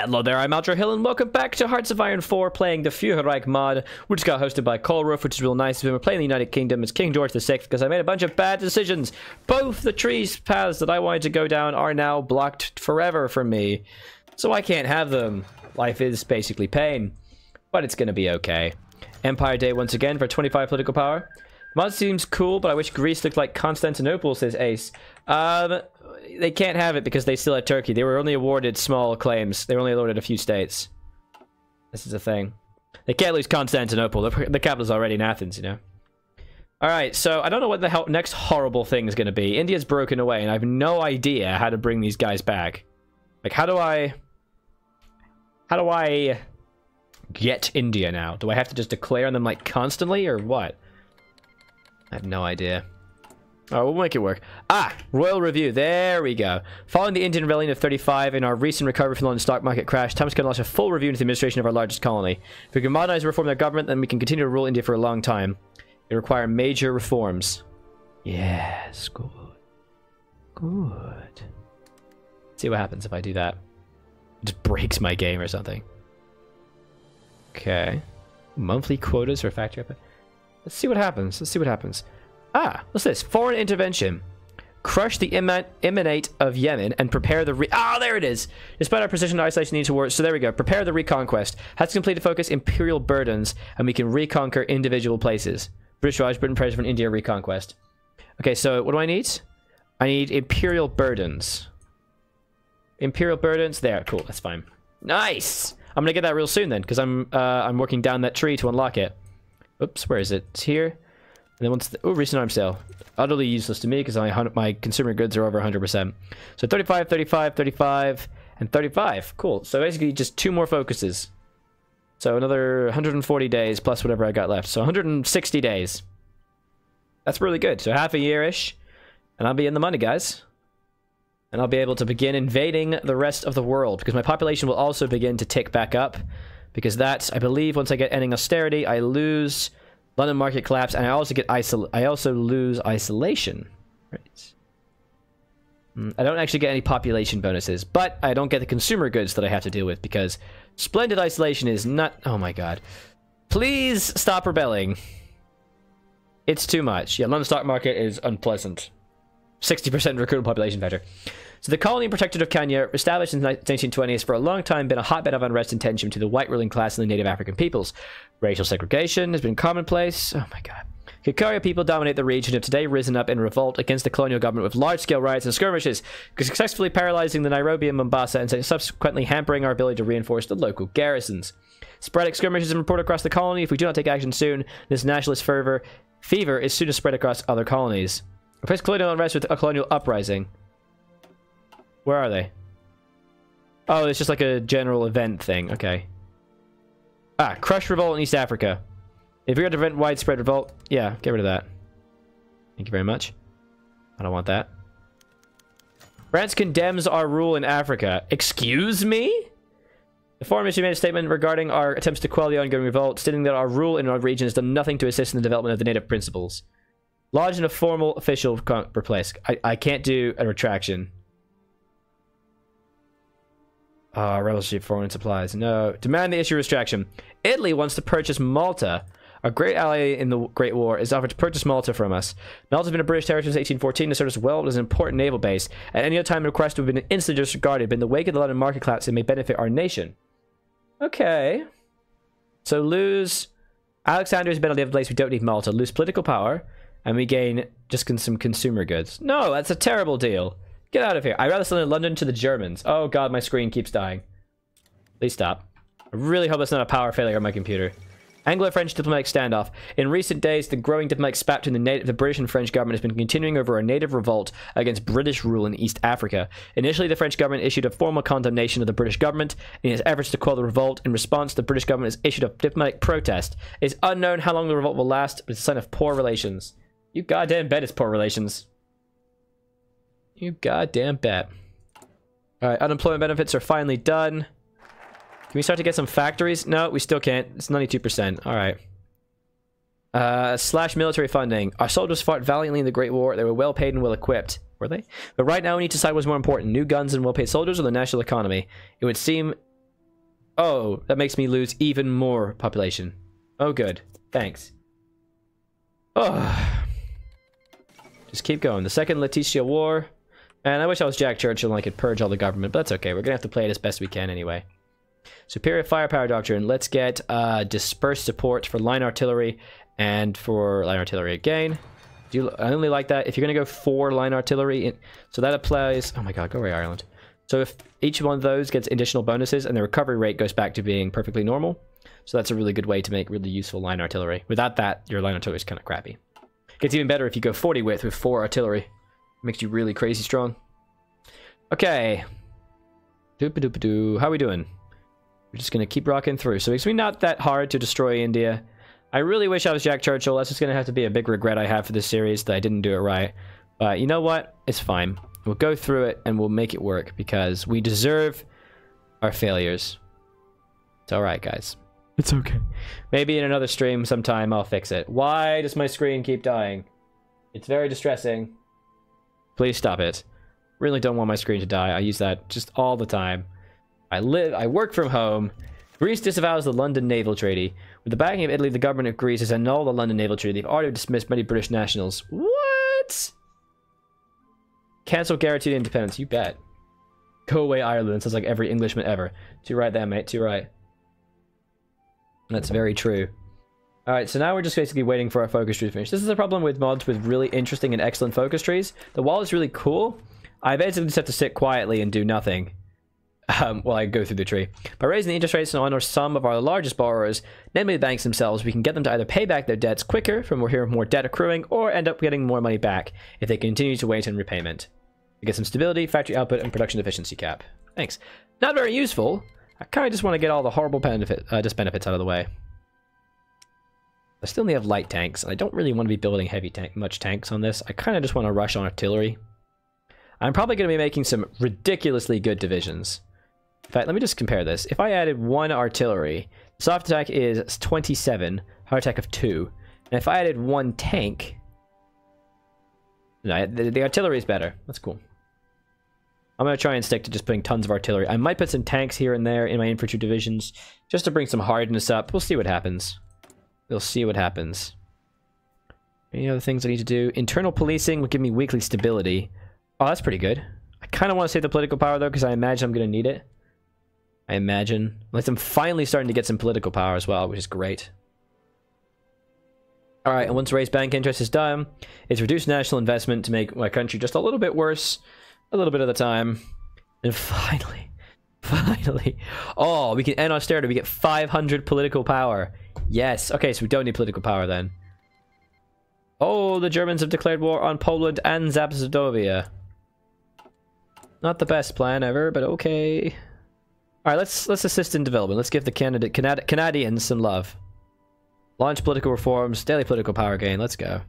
Hello there, I'm Aldro Hill, and welcome back to Hearts of Iron 4, playing the Führerreich mod, which got hosted by Colroof, which is real nice. We're playing the United Kingdom as King George VI, because I made a bunch of bad decisions. Both the trees paths that I wanted to go down are now blocked forever from me, so I can't have them. Life is basically pain, but it's gonna be okay. Empire Day once again for 25 political power. Mod seems cool, but I wish Greece looked like Constantinople, says Ace. They can't have it because they still had Turkey. They were only awarded small claims. They were only awarded a few states. This is the thing. They can't lose Constantinople. The capital's already in Athens, you know? Alright, so I don't know what the next horrible thing is going to be. India's broken away, and I have no idea how to bring these guys back. Like, how do I get India now? Do I have to just declare them, like, constantly, or what? I have no idea. Oh, we'll make it work. Ah, Royal Review. There we go. Following the Indian Rebellion of 35 and our recent recovery from the London stock market crash, Thomas can launch a full review into the administration of our largest colony. If we can modernize and reform their government, then we can continue to rule India for a long time. It requires major reforms. Yes, good. Good. See what happens if I do that. It just breaks my game or something. Okay. Monthly quotas for factory. Let's see what happens. Let's see what happens. Ah, what's this? Foreign intervention. Crush the emanate of Yemen and prepare the there it is! Despite our position in isolation needs to work. So there we go. Prepare the reconquest. Has to complete to focus imperial burdens, and we can reconquer individual places. British Raj, Britain prepares for an India reconquest. Okay, so what do I need? I need imperial burdens. Imperial burdens. There, cool. That's fine. Nice! I'm gonna get that real soon then, because I'm working down that tree to unlock it. Oops, where is it? It's here. And then once the recent arms sale, utterly useless to me because my consumer goods are over 100%. So 35, 35, 35, and 35. Cool. So basically just two more focuses. So another 140 days plus whatever I got left. So 160 days. That's really good. So half a year-ish, and I'll be in the money, guys. And I'll be able to begin invading the rest of the world because my population will also begin to tick back up. Because that's, I believe, once I get ending austerity, I lose London market collapse, and I also lose isolation. Right. I don't actually get any population bonuses, but I don't get the consumer goods that I have to deal with because splendid isolation is not. Oh my god! Please stop rebelling. It's too much. Yeah, London stock market is unpleasant. 60% recruitable population factor. So the colony and protectorate of Kenya, established in the 1920s, has for a long time been a hotbed of unrest and tension between the white ruling class and the native African peoples. Racial segregation has been commonplace. Oh my god. Kikuyu people dominate the region and have today risen up in revolt against the colonial government with large-scale riots and skirmishes, successfully paralyzing the Nairobi and Mombasa and subsequently hampering our ability to reinforce the local garrisons. Sporadic skirmishes have been reported across the colony. If we do not take action soon, this nationalist fever is soon to spread across other colonies. Replace colonial unrest with a colonial uprising. Where are they? Oh, it's just like a general event thing. Okay. Ah, crush revolt in East Africa. If you're going to prevent widespread revolt, yeah, get rid of that. Thank you very much. I don't want that. France condemns our rule in Africa. Excuse me? The foreign ministry made a statement regarding our attempts to quell the ongoing revolt, stating that our rule in our region has done nothing to assist in the development of the native principles. Lodge in a formal official replace. I can't do a retraction. Rebels ship foreign supplies. No. Demand the issue of retraction. Italy wants to purchase Malta. Our great ally in the Great War is offered to purchase Malta from us. Malta has been a British territory since 1814 and served as well as an important naval base. At any other time, a request would have been instantly disregarded, but in the wake of the London market collapse, it may benefit our nation. Okay. So lose... Alexander's been on the other place. We don't need Malta. Lose political power, and we gain just some consumer goods. No, that's a terrible deal. Get out of here. I'd rather sell in London to the Germans. Oh god, my screen keeps dying. Please stop. I really hope that's not a power failure on my computer. Anglo-French diplomatic standoff. In recent days, the growing diplomatic spat between the British and French government has been continuing over a native revolt against British rule in East Africa. Initially, the French government issued a formal condemnation of the British government in its efforts to quell the revolt. In response, the British government has issued a diplomatic protest. It's unknown how long the revolt will last, but it's a sign of poor relations. You goddamn bet it's poor relations. You goddamn bet. Alright, unemployment benefits are finally done. Can we start to get some factories? No, we still can't. It's 92%. Alright. Slash military funding. Our soldiers fought valiantly in the Great War. They were well paid and well equipped. Were they? But right now we need to decide what's more important. New guns and well paid soldiers or the national economy? It would seem Oh, that makes me lose even more population. Oh, good. Thanks. Oh. Just keep going. The Second Leticia War. And I wish I was Jack Churchill and I could purge all the government, but that's okay. We're going to have to play it as best we can anyway. Superior Firepower Doctrine. Let's get dispersed support for line artillery and for line artillery again. I only like that if you're going to go 4 line artillery. So that applies... Oh my god, go away, Ireland. So if each one of those gets additional bonuses and the recovery rate goes back to being perfectly normal. So that's a really good way to make really useful line artillery. Without that, your line artillery is kind of crappy. Gets even better if you go 40 width with 4 artillery. Makes you really crazy strong. Okay. Doop-a-doop-a-doo. How are we doing? We're just going to keep rocking through. So it's not that hard to destroy India. I really wish I was Jack Churchill. That's just going to have to be a big regret I have for this series that I didn't do it right. But you know what? It's fine. We'll go through it and we'll make it work because we deserve our failures. It's alright, guys. It's okay. Maybe in another stream sometime I'll fix it. Why does my screen keep dying? It's very distressing. Please stop it. Really don't want my screen to die. I use that just all the time. I work from home. Greece disavows the London Naval Treaty. With the backing of Italy, the government of Greece has annulled the London Naval Treaty. They've already dismissed many British nationals. What? Cancel guaranteed independence. You bet. Go away, Ireland. Sounds like every Englishman ever. Too right there, mate. Too right. That's very true. Alright, so now we're just basically waiting for our focus tree to finish. This is the problem with mods with really interesting and excellent focus trees. The wall is really cool. I basically just have to sit quietly and do nothing while I go through the tree. By raising the interest rates on some of our largest borrowers, namely the banks themselves, we can get them to either pay back their debts quicker from more debt accruing, or end up getting more money back if they continue to wait on repayment. We get some stability, factory output, and production efficiency cap. Thanks. Not very useful. I kind of just want to get all the horrible benefits out of the way. I still only have light tanks, and I don't really want to be building much tanks on this. I kind of just want to rush on artillery. I'm probably going to be making some ridiculously good divisions. In fact, let me just compare this. If I added 1 artillery, soft attack is 27, hard attack of 2. And if I added 1 tank... No, the artillery is better. That's cool. I'm going to try and stick to just putting tons of artillery. I might put some tanks here and there in my infantry divisions, just to bring some hardness up. We'll see what happens. We'll see what happens. Any other things I need to do? Internal policing will give me weekly stability. Oh, that's pretty good. I kind of want to save the political power, though, because I imagine I'm going to need it. I imagine. At least I'm finally starting to get some political power as well, which is great. Alright, and once raised bank interest is done, it's reduced national investment to make my country just a little bit worse, a little bit at a time. And finally, oh, we can end austerity. We get 500 political power. Yes. Okay, so we don't need political power then. Oh, the Germans have declared war on Poland and Zapsodovia. Not the best plan ever, but okay. Alright, let's assist in development. Let's give the Canadians some love. Launch political reforms, daily political power gain. Let's go.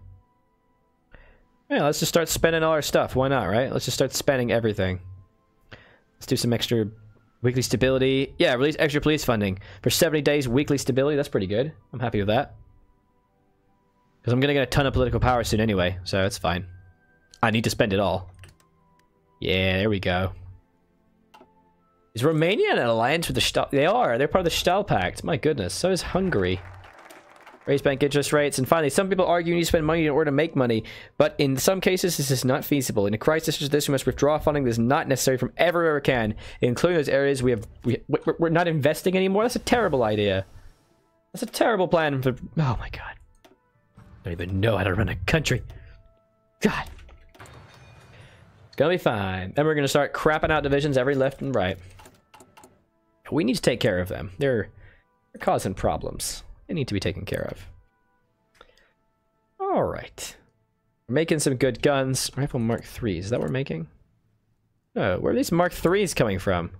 Yeah, let's just start spending all our stuff. Why not, right? Let's just start spending everything. Let's do some extra weekly stability. Yeah, release extra police funding. For 70 days, weekly stability. That's pretty good. I'm happy with that. Because I'm going to get a ton of political power soon anyway, so that's fine. I need to spend it all. Yeah, there we go. Is Romania in an alliance with the Stahl? They are. They're part of the Stahl Pact. My goodness. So is Hungary. Raise bank interest rates. And finally, some people argue you need to spend money in order to make money. But in some cases, this is not feasible. In a crisis such as this, we must withdraw funding that is not necessary from everywhere we can, including those areas we're not investing anymore. That's a terrible idea. That's a terrible plan for... Oh my god. I don't even know how to run a country. God. It's gonna be fine. Then we're gonna start crapping out divisions every left and right. We need to take care of them. They're causing problems. They need to be taken care of. Alright. We're making some good guns. Rifle Mark 3s. Is that what we're making? Oh, where are these Mark 3s coming from?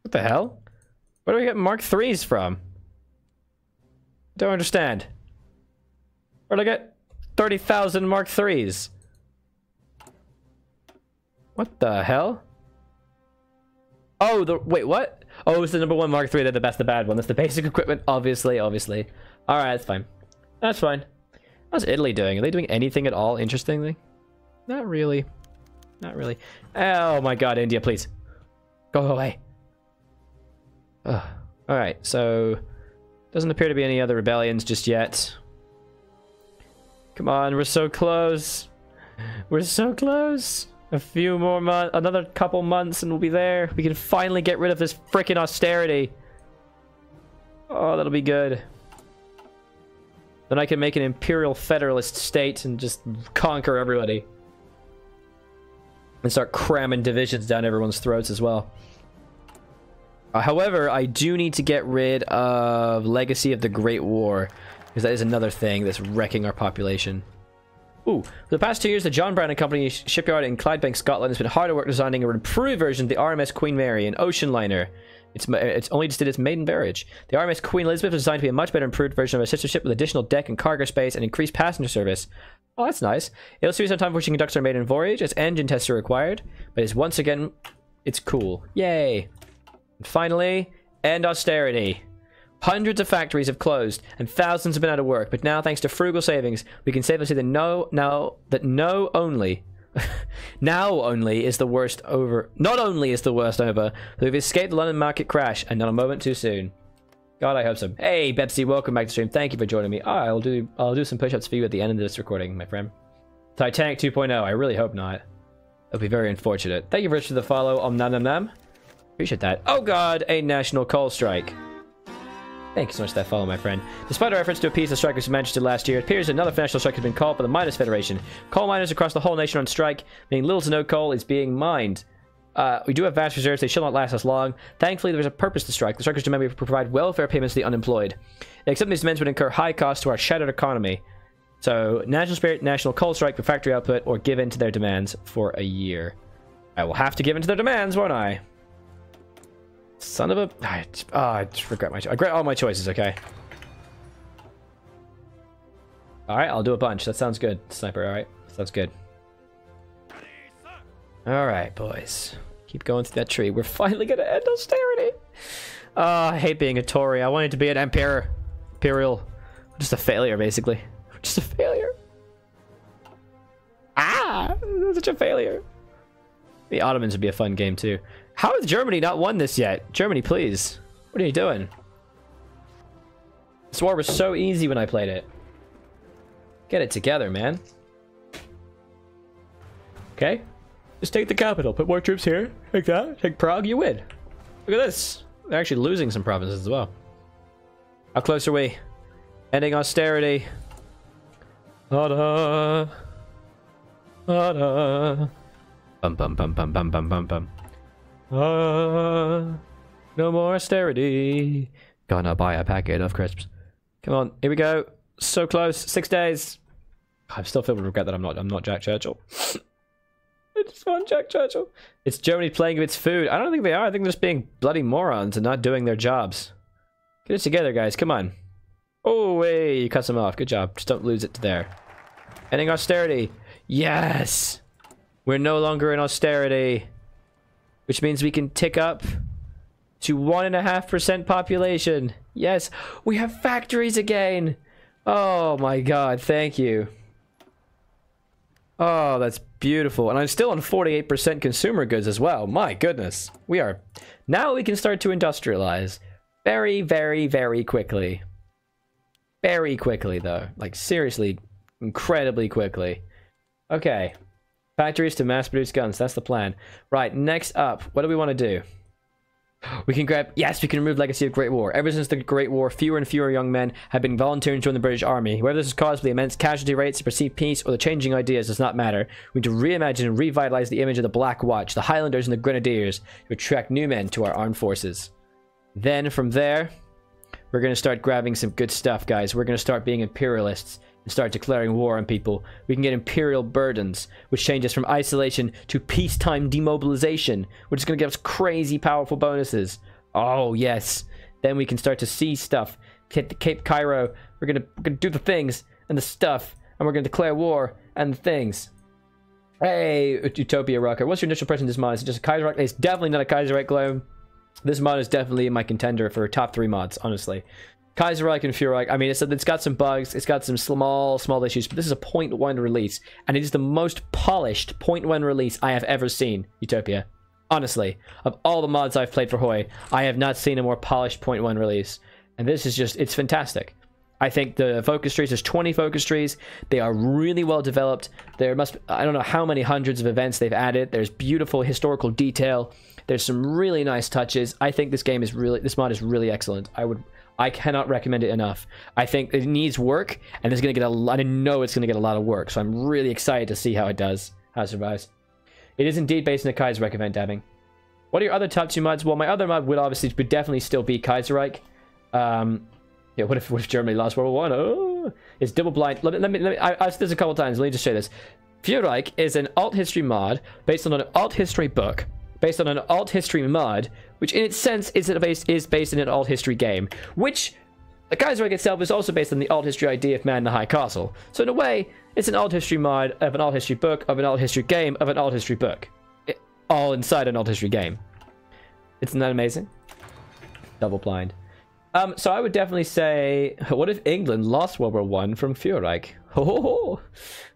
What the hell? Where do we get Mark 3s from? Don't understand. Where'd I get 30,000 Mark 3s? What the hell? Oh, wait, what? Oh, it's the #1 Mark 3. That's the bad one. That's the basic equipment, obviously. Alright, that's fine. That's fine. How's Italy doing? Are they doing anything at all, interestingly? Not really. Not really. Oh my god, India, please. Go away. Ugh. Alright, so... Doesn't appear to be any other rebellions just yet. Come on, we're so close. We're so close. A few more months, another couple months and we'll be there. We can finally get rid of this freaking austerity. Oh, that'll be good. Then I can make an imperial federalist state and just conquer everybody. And start cramming divisions down everyone's throats as well. However, I do need to get rid of Legacy of the Great War, because that is another thing that's wrecking our population. Ooh, for the past 2 years, the John Brown and Company shipyard in Clydebank, Scotland has been hard at work designing an improved version of the RMS Queen Mary, an ocean liner. It's only just did its maiden voyage. The RMS Queen Elizabeth was designed to be a much better improved version of a sister ship with additional deck and cargo space and increased passenger service. Oh, that's nice. It'll still be some time before she conducts her maiden voyage, as engine tests are required, but it's once again, it's cool. Yay! And finally, end austerity. Hundreds of factories have closed and thousands have been out of work, but now thanks to frugal savings, we can safely say that now only is the worst over. Not only is the worst over, but we've escaped the London market crash and not a moment too soon. God, I hope so. Hey, Betsy, welcome back to stream. Thank you for joining me. I'll do some push-ups for you at the end of this recording, my friend. Titanic 2.0. I really hope not. That'd be very unfortunate. Thank you very much for the follow. Nam nam nam. Appreciate that. Oh God, a national coal strike. Thank you so much for that follow, my friend. Despite our efforts to appease the strikers in Manchester last year, it appears another national strike has been called by the Miners Federation. Coal miners across the whole nation are on strike, meaning little to no coal is being mined. We do have vast reserves. They shall not last us long. Thankfully, there is a purpose to strike. The strikers demand we provide welfare payments to the unemployed. Accepting these demands would incur high costs to our shattered economy. So, national spirit, national coal strike for factory output, or give in to their demands for a year. I will have to give in to their demands, won't I? Son of a... I just regret my... I regret all my choices, okay? Alright, I'll do a bunch. That sounds good, Sniper, alright? Sounds good. Alright, boys. Keep going through that tree. We're finally gonna end austerity! I hate being a Tory. I wanted to be an emperor. Imperial. Just a failure, basically. Just a failure. Such a failure. The Ottomans would be a fun game, too. How has Germany not won this yet? Germany, please. What are you doing? This war was so easy when I played it. Get it together, man. Okay. Just take the capital. Put more troops here. Take that. Take Prague. You win. Look at this. They're actually losing some provinces as well. How close are we? Ending austerity. Bum bum bum bum bum bum bum bum. No more austerity. Gonna buy a packet of crisps. Come on, here we go. So close. 6 days. I still feel with regret that I'm not Jack Churchill. I just want Jack Churchill. It's Germany playing with its food. I don't think they are. I think they're just being bloody morons and not doing their jobs. Get it together, guys. Come on. Oh, hey, you cut them off. Good job. Just don't lose it to there. Ending austerity. Yes! We're no longer in austerity. Which means we can tick up to 1.5% population. Yes, we have factories again. Oh my God, thank you. Oh, that's beautiful. And I'm still on 48% consumer goods as well. My goodness. We are... Now we can start to industrialize. Very, very, very quickly. Very quickly, though. Like, seriously, incredibly quickly. Okay. Factories to mass-produce guns. That's the plan. Right, next up. What do we want to do? We can grab... Yes, we can remove Legacy of Great War. Ever since the Great War, fewer and fewer young men have been volunteering to join the British Army. Whether this is caused by the immense casualty rates, the perceived peace, or the changing ideas does not matter. We need to reimagine and revitalize the image of the Black Watch, the Highlanders, and the Grenadiers to attract new men to our armed forces. Then, from there, we're going to start grabbing some good stuff, guys. We're going to start being imperialists and start declaring war on people. We can get imperial burdens, which changes from isolation to peacetime demobilization, which is going to give us crazy powerful bonuses. Oh, yes. Then we can start to see stuff. Hit the Cape Cairo. We're going to do the things and the stuff, and we're going to declare war and the things. Hey, Utopia Rocker. What's your initial impression of this mod? Is it just a Kaiserreich? It's definitely not a Kaiserreich clone. This mod is definitely my contender for top 3 mods, honestly. Kaiserreich and Führerreich, I mean, it's got some bugs, it's got some small issues, but this is a 0.1 release, and it is the most polished 0.1 release I have ever seen, Utopia. Honestly, of all the mods I've played for Hoi, I have not seen a more polished point 1 release. And this is just, it's fantastic. I think the focus trees, there's 20 focus trees. They are really well developed. There must, I don't know how many hundreds of events they've added. There's beautiful historical detail. There's some really nice touches. I think this game is really, this mod is really excellent. I cannot recommend it enough. I think it needs work, and it's going to get a lot, I know it's going to get a lot of work, so I'm really excited to see how it does, how it survives. It is indeed based on the Kaiserreich event, dabbing. What are your other top 2 mods? Well, my other mod would definitely still be Kaiserreich. Yeah, what if Germany lost World War I? Oh, it's double blind. Let me I've said this a couple times. Let me just show this. Führerreich is an alt history mod based on an alt history book, based on an alt history mod, which in its sense is based in an alt history game, which the Kaiserreich itself is also based on the alt history idea of Man in the High Castle. So in a way, it's an alt history mod of an alt history book, of an alt history game, of an alt history book. All inside an alt history game. Isn't that amazing? Double blind. So I would definitely say, what if England lost World War I from Führerreich? Oh,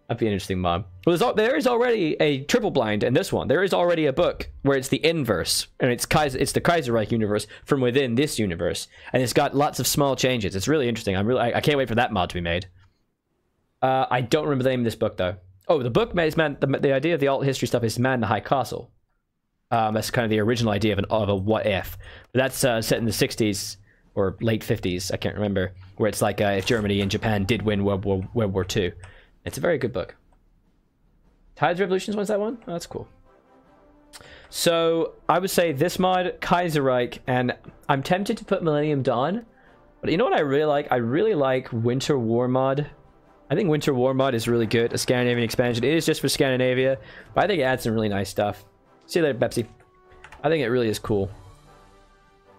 that'd be an interesting mod. Well, there is already a triple blind in this one. There is already a book where it's the inverse, and it's the Kaiserreich universe from within this universe, and it's got lots of small changes. It's really interesting. I can't wait for that mod to be made. I don't remember the name of this book though. Oh, the book is the idea of the alt history stuff is Man in the High Castle. That's kind of the original idea of a what if. But that's set in the 60s. Or late 50s, I can't remember, where it's like if Germany and Japan did win World War II. It's a very good book. Tides Revolutions, what's that one? Oh, that's cool. So I would say this mod, Kaiserreich, and I'm tempted to put Millennium Dawn, but you know what I really like? I really like Winter War mod. I think Winter War mod is really good, a Scandinavian expansion. It is just for Scandinavia, but I think it adds some really nice stuff. See you later, Pepsi. I think it really is cool.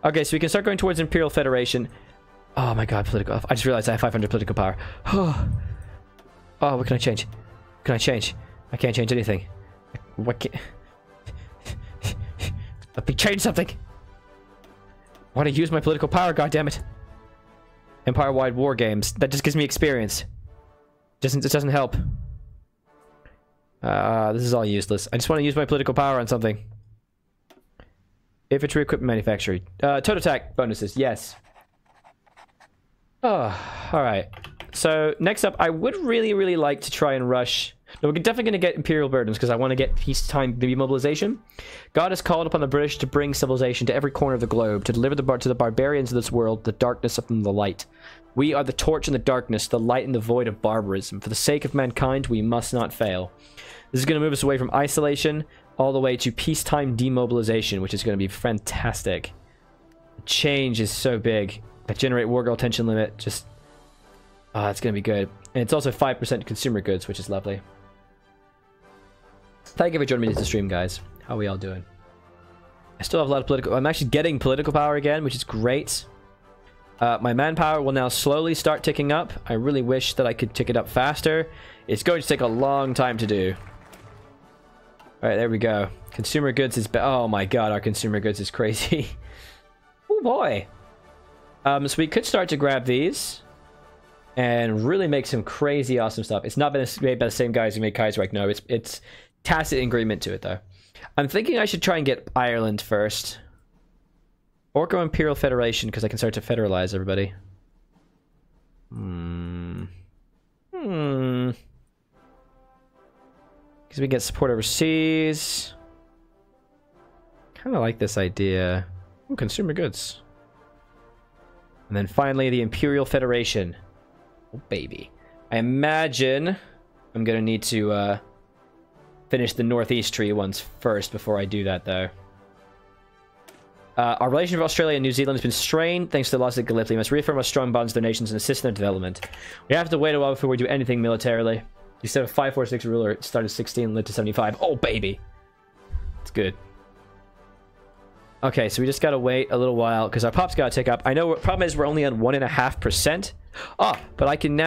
Okay, so we can start going towards Imperial Federation. Oh my god, political. I just realized I have 500 political power. Oh, what can I change? What can I change? I can't change anything. What can... Let me change something! I want to use my political power, goddammit! Empire-wide war games. That just gives me experience. It doesn't help. This is all useless. I just want to use my political power on something. Infantry equipment manufacturing. Total attack bonuses, yes. Oh, alright. So, next up, I would really like to try and rush... No, we're definitely going to get Imperial burdens, because I want to get peacetime demobilization. God has called upon the British to bring civilization to every corner of the globe, to deliver to the barbarians of this world the darkness from the light. We are the torch in the darkness, the light in the void of barbarism. For the sake of mankind, we must not fail. This is going to move us away from isolation all the way to peacetime demobilization, which is going to be fantastic. The change is so big. That generate war goal tension limit, just... it's going to be good. And it's also 5% consumer goods, which is lovely. Thank you for joining me to stream, guys. How are we all doing? I still have a lot of political... I'm actually getting political power again, which is great. My manpower will now slowly start ticking up. I really wish that I could tick it up faster. It's going to take a long time to do. Alright, there we go. Consumer goods is... Oh my god, our consumer goods is crazy. Oh boy. So we could start to grab these. And really make some crazy awesome stuff. It's not been made by the same guys who made Kaiserreich. No, it's tacit agreement to it though. I'm thinking I should try and get Ireland first. Or go Imperial Federation, because I can start to federalize everybody. Because we get support overseas. Kind of like this idea. Ooh, consumer goods. And then finally, the Imperial Federation. Oh, baby. I imagine I'm going to need to finish the Northeast Tree ones first before I do that, though. Our relationship with Australia and New Zealand has been strained thanks to the loss of Gallipoli. We must reaffirm our strong bonds with their nations and assist in their development. We have to wait a while before we do anything militarily. Instead of 546 ruler, it started 16 and led to 75. Oh, baby! It's good. Okay, so we just gotta wait a little while, because our pop's gotta tick up. I know what problem is we're only on 1.5%. Oh, but I can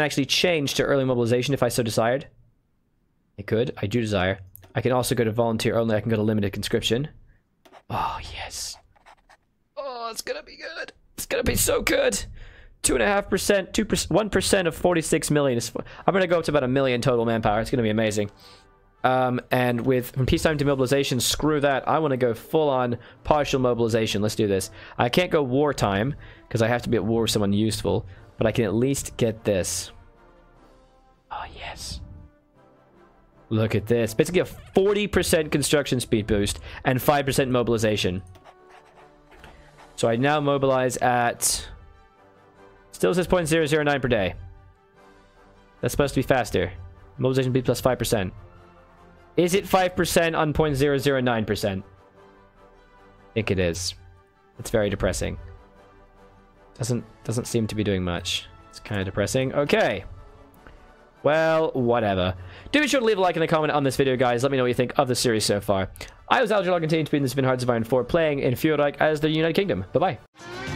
actually change to early mobilization if I so desired. I could. I do desire. I can also go to volunteer only. I can go to limited conscription. Oh, yes. Oh, it's gonna be good. It's gonna be so good. 2.5%, 2%, 1% of 46 million. I'm gonna go up to about 1 million total manpower. It's gonna be amazing. And from peacetime to mobilization, screw that. I want to go full-on partial mobilization. Let's do this. I can't go wartime, because I have to be at war with someone useful. But I can at least get this. Oh, yes. Look at this. Basically a 40% construction speed boost and 5% mobilization. So I now mobilize at... Still says 0.009 per day. That's supposed to be faster. Mobilization speed plus 5%. Is it 5% on 0.009%? I think it is. It's very depressing. Doesn't seem to be doing much. It's kind of depressing. Okay. Well, whatever. Do be sure to leave a like and a comment on this video, guys. Let me know what you think of the series so far. I was Algernon, continuing to be in this Hearts of Iron 4, playing in Führerreich as the United Kingdom. Bye-bye.